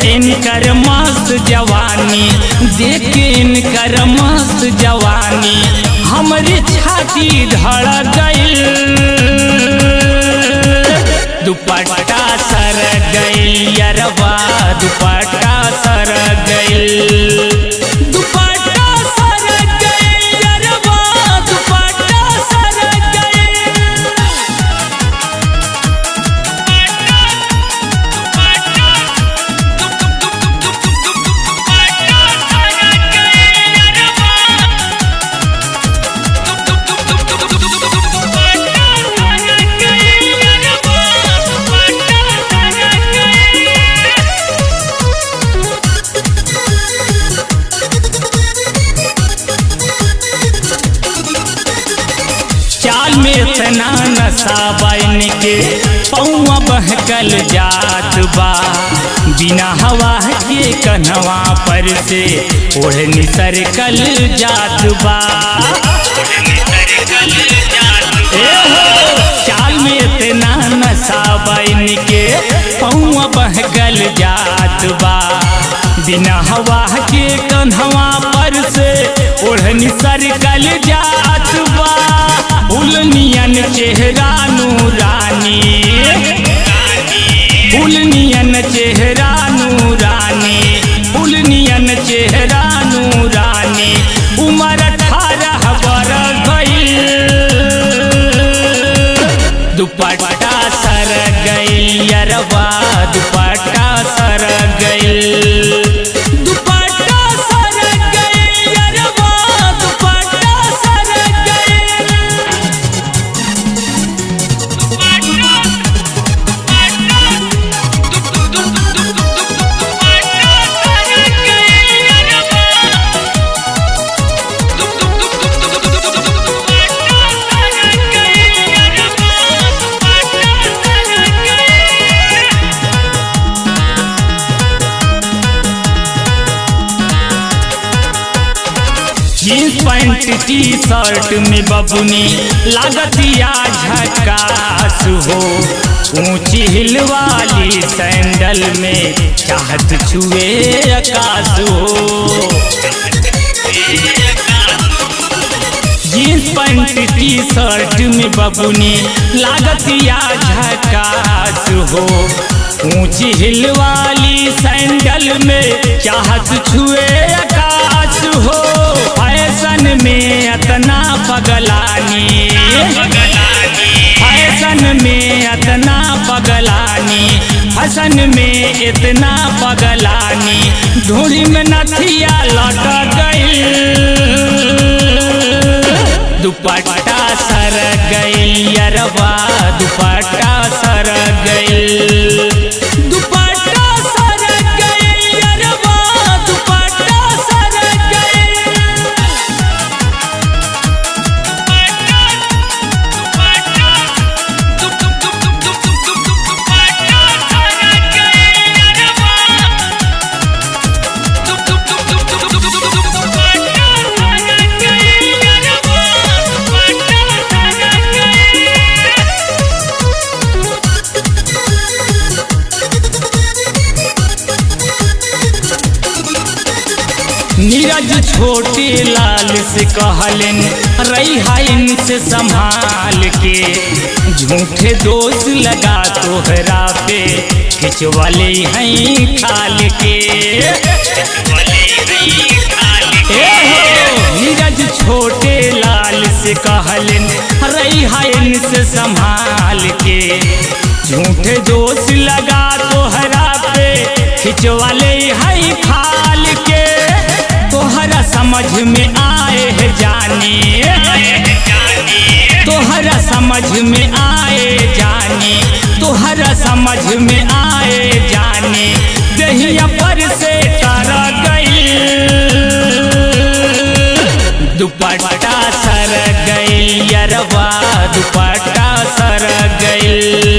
इनकर मस्त जवानी, देख के इनकर मस्त जवानी हमारी छाती धड़ गइल। दुपट्टा सर गइल यरवा, दुपट्टा सर गइल, दुपट्टा सर गइल यरवा, दुपट्टा सर गइल। चाल में इतना नशा बन के पौआ बहकल जात बा, बिना हवा के कन्हवा पर से ओढ़नी सरकल जात बा। चाल में इतना नशा बन के पौआ बहकल जात बा, बिना हवा के कन्हवा पर से ओढ़नी सरकल जात बा। फूलनियन चेहरा नूरानी, फूलनियन चेहरा नूरानी, फूलनियन चेहरा नूरानी उम्र 18 बरस गइल। दुपट्टा सर गइल यरवा, दुपट्टा सर गइल, दुपट्टा सर गइल यरवा, दुपट्टा सर गइल। जीन्स पैंट टी शर्ट में बबुनी लागतिया झकास हो, ऊंची हिल वाली सैंडल में चाहत छुए आकाश हो। जीन्स पैंट टी शर्ट में बबुनी लागतिया झकास हो, ऊंची हिल वाली सैंडल में चाहत छुए आकाश हो। फैशन में इतना पगलानी, फैशन में इतना पगलानी, फैशन में इतना पगलानी ढूंढी में नथिया लट गइल। दुपट्टा सर गइल यरवा, दुपट्टा सर गइल, दुपट्टा सर गइल यरवा, दुपट्टा सर गइल। नीरज छोटे लाल से कहलन रही इनसे संभाल के, झूठे दोष लगा तोहरा पे खिंचवाले हैं खाल के। नीरज छोटे लाल से कहलन रही इनसे संभाल के, झूठे दोष लगा तोहरा पे खिंचवाले हैं खाल के। तोहरा समझ में आए है जानी, तोहरा समझ में आए जानी, तोहरा समझ में आए जानी दहिया पर से तर गइल। दुपट्टा सर गइल यरवा, दुपट्टा सर गइल।